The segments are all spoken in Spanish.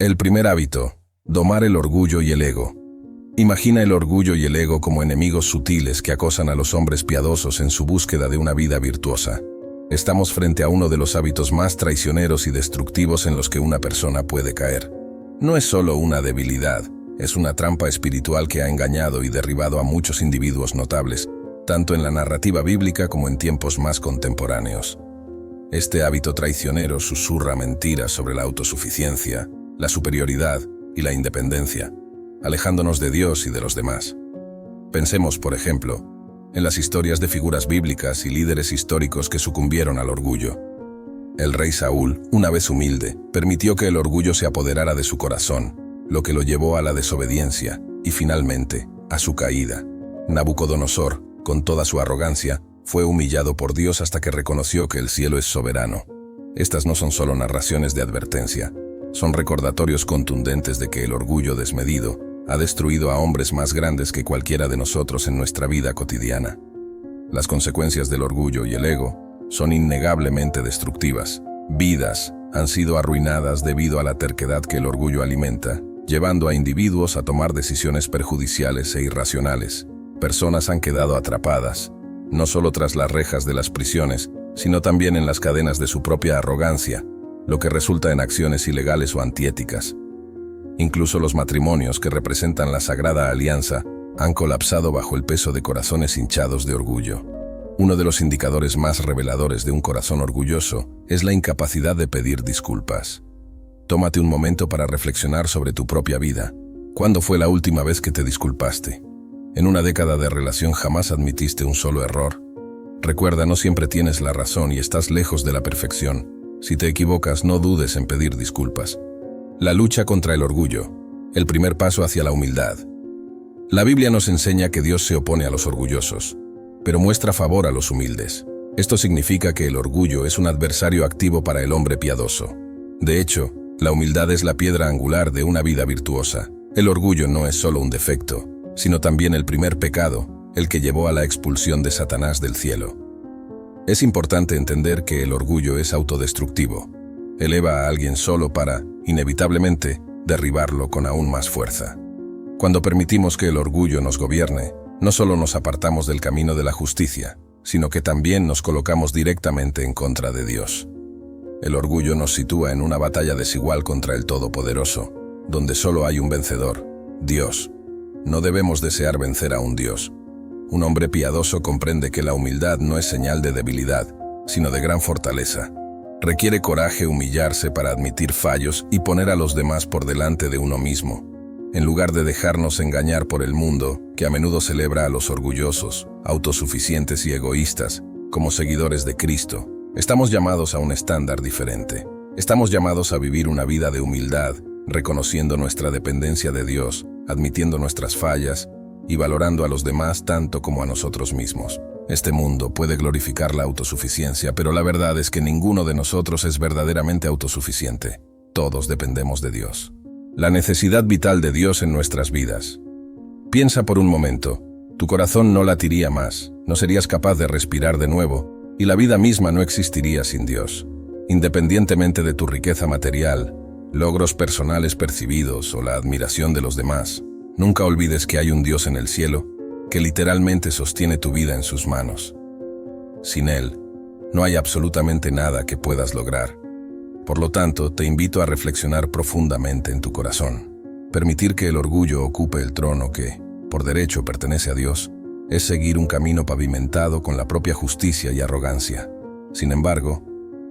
El primer hábito: domar el orgullo y el ego. Imagina el orgullo y el ego como enemigos sutiles que acosan a los hombres piadosos en su búsqueda de una vida virtuosa. Estamos frente a uno de los hábitos más traicioneros y destructivos en los que una persona puede caer. No es solo una debilidad, es una trampa espiritual que ha engañado y derribado a muchos individuos notables, tanto en la narrativa bíblica como en tiempos más contemporáneos. Este hábito traicionero susurra mentiras sobre la autosuficiencia, la superioridad y la independencia, alejándonos de Dios y de los demás. Pensemos, por ejemplo, en las historias de figuras bíblicas y líderes históricos que sucumbieron al orgullo. El rey Saúl, una vez humilde, permitió que el orgullo se apoderara de su corazón, lo que lo llevó a la desobediencia y, finalmente, a su caída. Nabucodonosor, con toda su arrogancia, fue humillado por Dios hasta que reconoció que el cielo es soberano. Estas no son solo narraciones de advertencia, son recordatorios contundentes de que el orgullo desmedido ha destruido a hombres más grandes que cualquiera de nosotros en nuestra vida cotidiana. Las consecuencias del orgullo y el ego son innegablemente destructivas. Vidas han sido arruinadas debido a la terquedad que el orgullo alimenta, llevando a individuos a tomar decisiones perjudiciales e irracionales. Personas han quedado atrapadas, no solo tras las rejas de las prisiones, sino también en las cadenas de su propia arrogancia, lo que resulta en acciones ilegales o antiéticas. Incluso los matrimonios que representan la sagrada alianza han colapsado bajo el peso de corazones hinchados de orgullo. Uno de los indicadores más reveladores de un corazón orgulloso es la incapacidad de pedir disculpas. Tómate un momento para reflexionar sobre tu propia vida. ¿Cuándo fue la última vez que te disculpaste? En una década de relación jamás admitiste un solo error. Recuerda, no siempre tienes la razón y estás lejos de la perfección. Si te equivocas, no dudes en pedir disculpas. La lucha contra el orgullo. El primer paso hacia la humildad. La Biblia nos enseña que Dios se opone a los orgullosos, pero muestra favor a los humildes. Esto significa que el orgullo es un adversario activo para el hombre piadoso. De hecho, la humildad es la piedra angular de una vida virtuosa. El orgullo no es solo un defecto, sino también el primer pecado, el que llevó a la expulsión de Satanás del cielo. Es importante entender que el orgullo es autodestructivo. Eleva a alguien solo para, inevitablemente, derribarlo con aún más fuerza. Cuando permitimos que el orgullo nos gobierne, no solo nos apartamos del camino de la justicia, sino que también nos colocamos directamente en contra de Dios. El orgullo nos sitúa en una batalla desigual contra el Todopoderoso, donde solo hay un vencedor, Dios. No debemos desear vencer a un Dios. Un hombre piadoso comprende que la humildad no es señal de debilidad, sino de gran fortaleza. Requiere coraje humillarse para admitir fallos y poner a los demás por delante de uno mismo, en lugar de dejarnos engañar por el mundo, que a menudo celebra a los orgullosos, autosuficientes y egoístas, como seguidores de Cristo. Estamos llamados a un estándar diferente. Estamos llamados a vivir una vida de humildad, reconociendo nuestra dependencia de Dios, admitiendo nuestras fallas y valorando a los demás tanto como a nosotros mismos. Este mundo puede glorificar la autosuficiencia, pero la verdad es que ninguno de nosotros es verdaderamente autosuficiente. Todos dependemos de Dios. La necesidad vital de Dios en nuestras vidas. Piensa por un momento, tu corazón no latiría más, no serías capaz de respirar de nuevo, y la vida misma no existiría sin Dios. Independientemente de tu riqueza material, logros personales percibidos o la admiración de los demás, nunca olvides que hay un Dios en el cielo que literalmente sostiene tu vida en sus manos. Sin Él, no hay absolutamente nada que puedas lograr. Por lo tanto, te invito a reflexionar profundamente en tu corazón. Permitir que el orgullo ocupe el trono que, por derecho, pertenece a Dios, es seguir un camino pavimentado con la propia justicia y arrogancia. Sin embargo,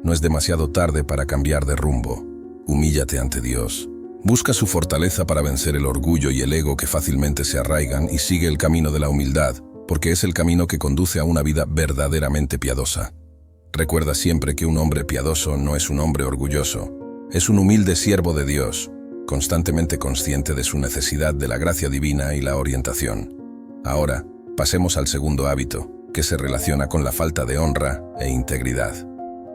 no es demasiado tarde para cambiar de rumbo. Humíllate ante Dios. Busca su fortaleza para vencer el orgullo y el ego que fácilmente se arraigan y sigue el camino de la humildad, porque es el camino que conduce a una vida verdaderamente piadosa. Recuerda siempre que un hombre piadoso no es un hombre orgulloso, es un humilde siervo de Dios, constantemente consciente de su necesidad de la gracia divina y la orientación. Ahora, pasemos al segundo hábito, que se relaciona con la falta de honra e integridad.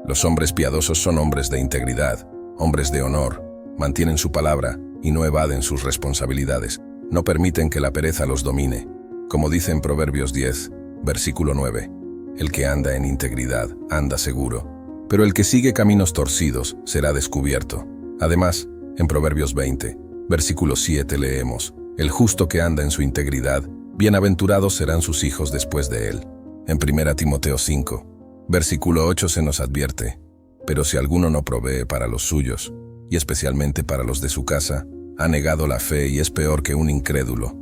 Los hombres piadosos son hombres de integridad, hombres de honor, mantienen su palabra y no evaden sus responsabilidades. No permiten que la pereza los domine. Como dice en Proverbios 10, versículo 9, el que anda en integridad anda seguro, pero el que sigue caminos torcidos será descubierto. Además, En Proverbios 20, versículo 7 leemos: El justo que anda en su integridad, bienaventurados serán sus hijos después de él. En 1 Timoteo 5, versículo 8 se nos advierte: Pero si alguno no provee para los suyos, y especialmente para los de su casa, ha negado la fe y es peor que un incrédulo.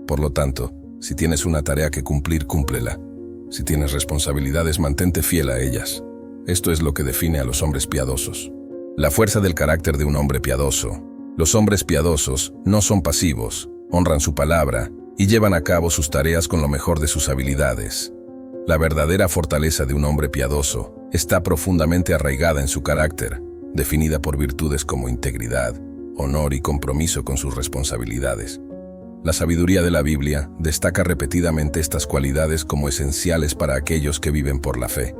Por lo tanto, si tienes una tarea que cumplir, cúmplela. Si tienes responsabilidades, mantente fiel a ellas. Esto es lo que define a los hombres piadosos. La fuerza del carácter de un hombre piadoso. Los hombres piadosos no son pasivos, honran su palabra y llevan a cabo sus tareas con lo mejor de sus habilidades. La verdadera fortaleza de un hombre piadoso está profundamente arraigada en su carácter, definida por virtudes como integridad, honor y compromiso con sus responsabilidades. La sabiduría de la Biblia destaca repetidamente estas cualidades como esenciales para aquellos que viven por la fe.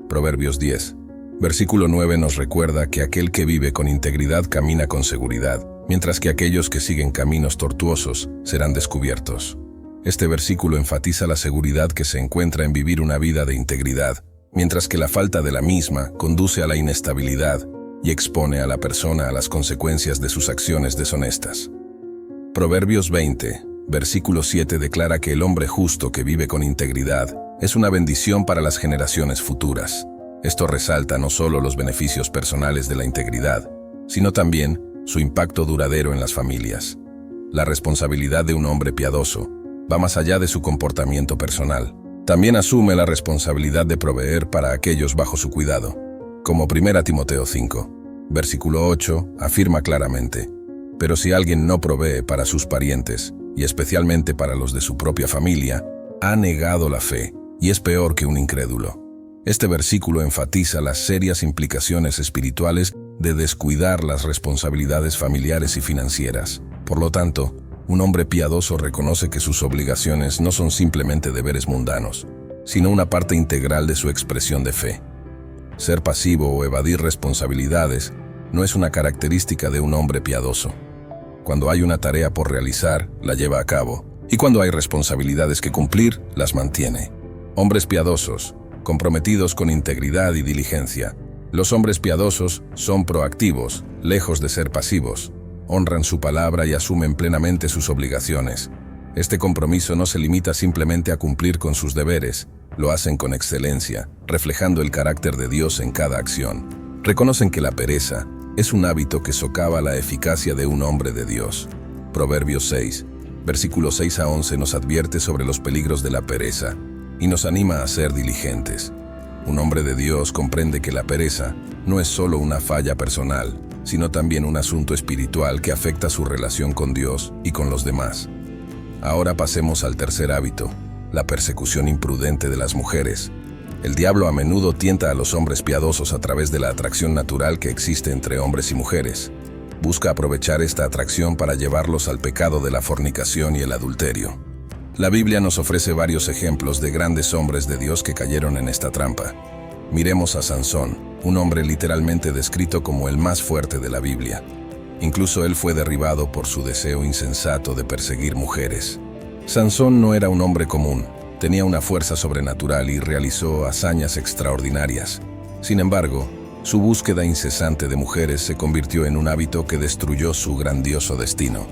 Proverbios 10, versículo 9 nos recuerda que aquel que vive con integridad camina con seguridad, mientras que aquellos que siguen caminos tortuosos serán descubiertos. Este versículo enfatiza la seguridad que se encuentra en vivir una vida de integridad, mientras que la falta de la misma conduce a la inestabilidad y expone a la persona a las consecuencias de sus acciones deshonestas. Proverbios 20, versículo 7 declara que el hombre justo que vive con integridad es una bendición para las generaciones futuras. Esto resalta no solo los beneficios personales de la integridad, sino también su impacto duradero en las familias. La responsabilidad de un hombre piadoso va más allá de su comportamiento personal. También asume la responsabilidad de proveer para aquellos bajo su cuidado. Como 1 Timoteo 5, versículo 8, afirma claramente: Pero si alguien no provee para sus parientes, y especialmente para los de su propia familia, ha negado la fe, y es peor que un incrédulo. Este versículo enfatiza las serias implicaciones espirituales de descuidar las responsabilidades familiares y financieras. Por lo tanto, un hombre piadoso reconoce que sus obligaciones no son simplemente deberes mundanos, sino una parte integral de su expresión de fe. Ser pasivo o evadir responsabilidades no es una característica de un hombre piadoso. Cuando hay una tarea por realizar, la lleva a cabo, y cuando hay responsabilidades que cumplir, las mantiene. Hombres piadosos, comprometidos con integridad y diligencia. Los hombres piadosos son proactivos, lejos de ser pasivos. Honran su palabra y asumen plenamente sus obligaciones. Este compromiso no se limita simplemente a cumplir con sus deberes, lo hacen con excelencia, reflejando el carácter de Dios en cada acción. Reconocen que la pereza es un hábito que socava la eficacia de un hombre de Dios. Proverbios 6, versículos 6 a 11 nos advierte sobre los peligros de la pereza y nos anima a ser diligentes. Un hombre de Dios comprende que la pereza no es solo una falla personal, sino también un asunto espiritual que afecta su relación con Dios y con los demás. Ahora pasemos al tercer hábito, la persecución imprudente de las mujeres. El diablo a menudo tienta a los hombres piadosos a través de la atracción natural que existe entre hombres y mujeres. Busca aprovechar esta atracción para llevarlos al pecado de la fornicación y el adulterio. La Biblia nos ofrece varios ejemplos de grandes hombres de Dios que cayeron en esta trampa. Miremos a Sansón, un hombre literalmente descrito como el más fuerte de la Biblia. Incluso él fue derribado por su deseo insensato de perseguir mujeres. Sansón no era un hombre común. Tenía una fuerza sobrenatural y realizó hazañas extraordinarias. Sin embargo, su búsqueda incesante de mujeres se convirtió en un hábito que destruyó su grandioso destino.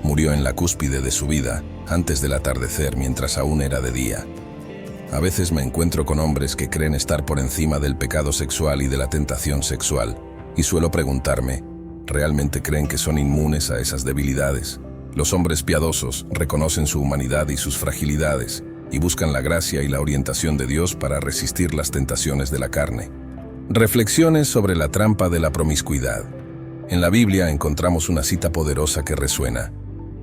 Murió en la cúspide de su vida, antes del atardecer, mientras aún era de día. A veces me encuentro con hombres que creen estar por encima del pecado sexual y de la tentación sexual, y suelo preguntarme, ¿realmente creen que son inmunes a esas debilidades? Los hombres piadosos reconocen su humanidad y sus fragilidades, y buscan la gracia y la orientación de Dios para resistir las tentaciones de la carne. Reflexiones sobre la trampa de la promiscuidad. En la Biblia encontramos una cita poderosa que resuena: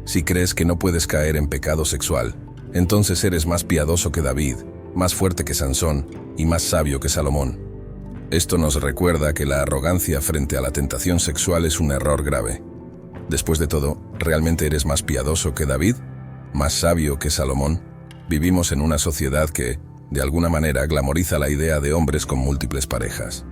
Si crees que no puedes caer en pecado sexual, entonces eres más piadoso que David, más fuerte que Sansón y más sabio que Salomón. Esto nos recuerda que la arrogancia frente a la tentación sexual es un error grave. Después de todo, ¿realmente eres más piadoso que David? ¿Más sabio que Salomón? Vivimos en una sociedad que, de alguna manera, glamoriza la idea de hombres con múltiples parejas.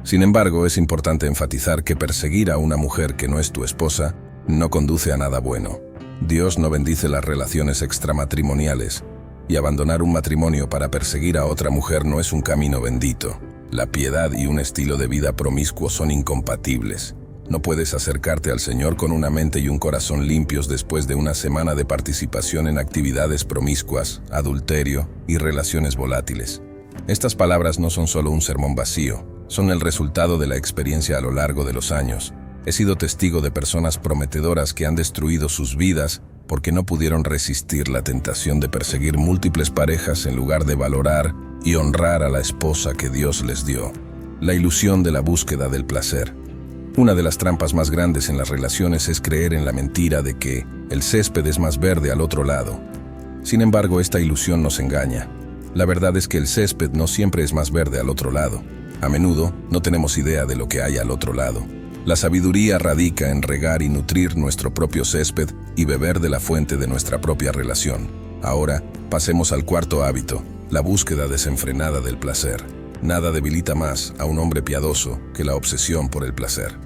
Sin embargo, es importante enfatizar que perseguir a una mujer que no es tu esposa no conduce a nada bueno. Dios no bendice las relaciones extramatrimoniales, y abandonar un matrimonio para perseguir a otra mujer no es un camino bendito. La piedad y un estilo de vida promiscuo son incompatibles. No puedes acercarte al Señor con una mente y un corazón limpios después de una semana de participación en actividades promiscuas, adulterio y relaciones volátiles. Estas palabras no son solo un sermón vacío, son el resultado de la experiencia a lo largo de los años. He sido testigo de personas prometedoras que han destruido sus vidas porque no pudieron resistir la tentación de perseguir múltiples parejas en lugar de valorar y honrar a la esposa que Dios les dio. La ilusión de la búsqueda del placer. Una de las trampas más grandes en las relaciones es creer en la mentira de que el césped es más verde al otro lado. Sin embargo, esta ilusión nos engaña. La verdad es que el césped no siempre es más verde al otro lado. A menudo no tenemos idea de lo que hay al otro lado. La sabiduría radica en regar y nutrir nuestro propio césped y beber de la fuente de nuestra propia relación. Ahora, pasemos al cuarto hábito, la búsqueda desenfrenada del placer. Nada debilita más a un hombre piadoso que la obsesión por el placer.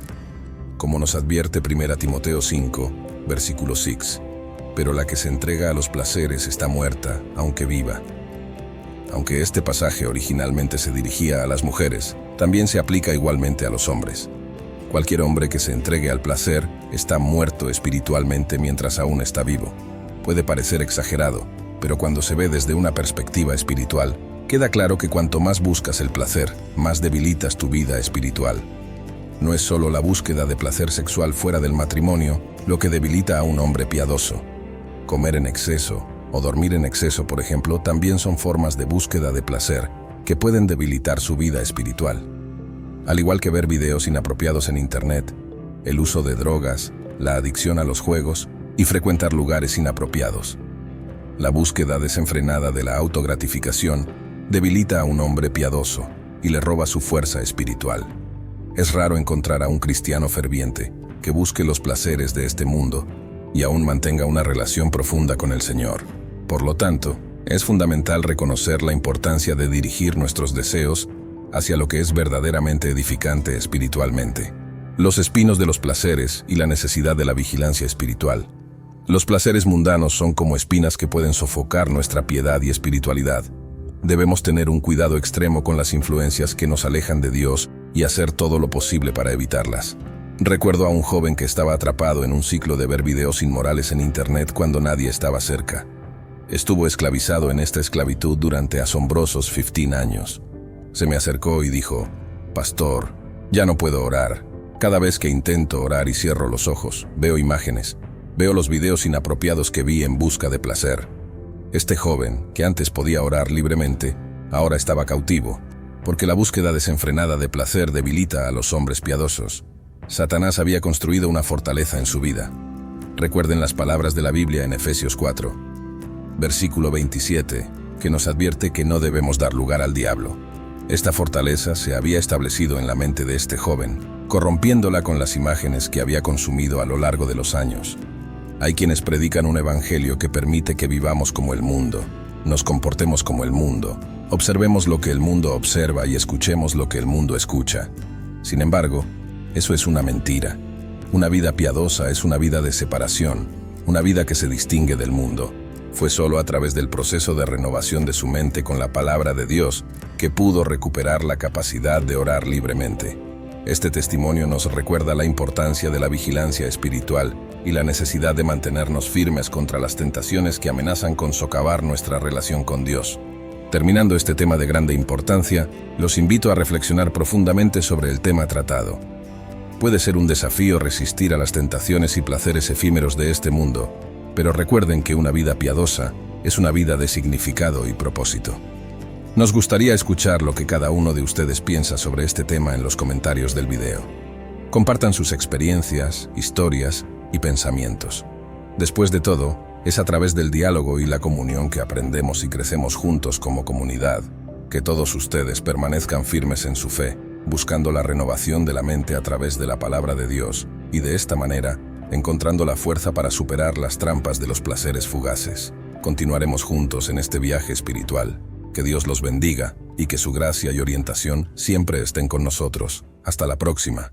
Como nos advierte 1 Timoteo 5, versículo 6, pero la que se entrega a los placeres está muerta, aunque viva. Aunque este pasaje originalmente se dirigía a las mujeres, también se aplica igualmente a los hombres. Cualquier hombre que se entregue al placer está muerto espiritualmente mientras aún está vivo. Puede parecer exagerado, pero cuando se ve desde una perspectiva espiritual, queda claro que cuanto más buscas el placer, más debilitas tu vida espiritual. No es solo la búsqueda de placer sexual fuera del matrimonio lo que debilita a un hombre piadoso. Comer en exceso o dormir en exceso, por ejemplo, también son formas de búsqueda de placer que pueden debilitar su vida espiritual. Al igual que ver videos inapropiados en Internet, el uso de drogas, la adicción a los juegos y frecuentar lugares inapropiados. La búsqueda desenfrenada de la autogratificación debilita a un hombre piadoso y le roba su fuerza espiritual. Es raro encontrar a un cristiano ferviente que busque los placeres de este mundo y aún mantenga una relación profunda con el Señor. Por lo tanto, es fundamental reconocer la importancia de dirigir nuestros deseos hacia lo que es verdaderamente edificante espiritualmente. Los espinos de los placeres y la necesidad de la vigilancia espiritual. Los placeres mundanos son como espinas que pueden sofocar nuestra piedad y espiritualidad. Debemos tener un cuidado extremo con las influencias que nos alejan de Dios y hacer todo lo posible para evitarlas. Recuerdo a un joven que estaba atrapado en un ciclo de ver videos inmorales en Internet cuando nadie estaba cerca. Estuvo esclavizado en esta esclavitud durante asombrosos 15 años. Se me acercó y dijo: «Pastor, ya no puedo orar. Cada vez que intento orar y cierro los ojos, veo imágenes. Veo los videos inapropiados que vi en busca de placer». Este joven, que antes podía orar libremente, ahora estaba cautivo, porque la búsqueda desenfrenada de placer debilita a los hombres piadosos. Satanás había construido una fortaleza en su vida. Recuerden las palabras de la Biblia en Efesios 4, versículo 27, que nos advierte que no debemos dar lugar al diablo. Esta fortaleza se había establecido en la mente de este joven, corrompiéndola con las imágenes que había consumido a lo largo de los años. Hay quienes predican un evangelio que permite que vivamos como el mundo, nos comportemos como el mundo, observemos lo que el mundo observa y escuchemos lo que el mundo escucha. Sin embargo, eso es una mentira. Una vida piadosa es una vida de separación, una vida que se distingue del mundo. Fue solo a través del proceso de renovación de su mente con la palabra de Dios que pudo recuperar la capacidad de orar libremente. Este testimonio nos recuerda la importancia de la vigilancia espiritual y la necesidad de mantenernos firmes contra las tentaciones que amenazan con socavar nuestra relación con Dios. Terminando este tema de grande importancia, los invito a reflexionar profundamente sobre el tema tratado. Puede ser un desafío resistir a las tentaciones y placeres efímeros de este mundo, pero recuerden que una vida piadosa es una vida de significado y propósito. Nos gustaría escuchar lo que cada uno de ustedes piensa sobre este tema en los comentarios del video. Compartan sus experiencias, historias y pensamientos. Después de todo, es a través del diálogo y la comunión que aprendemos y crecemos juntos como comunidad. Que todos ustedes permanezcan firmes en su fe, buscando la renovación de la mente a través de la palabra de Dios, y de esta manera, encontrando la fuerza para superar las trampas de los placeres fugaces. Continuaremos juntos en este viaje espiritual. Que Dios los bendiga y que su gracia y orientación siempre estén con nosotros. Hasta la próxima.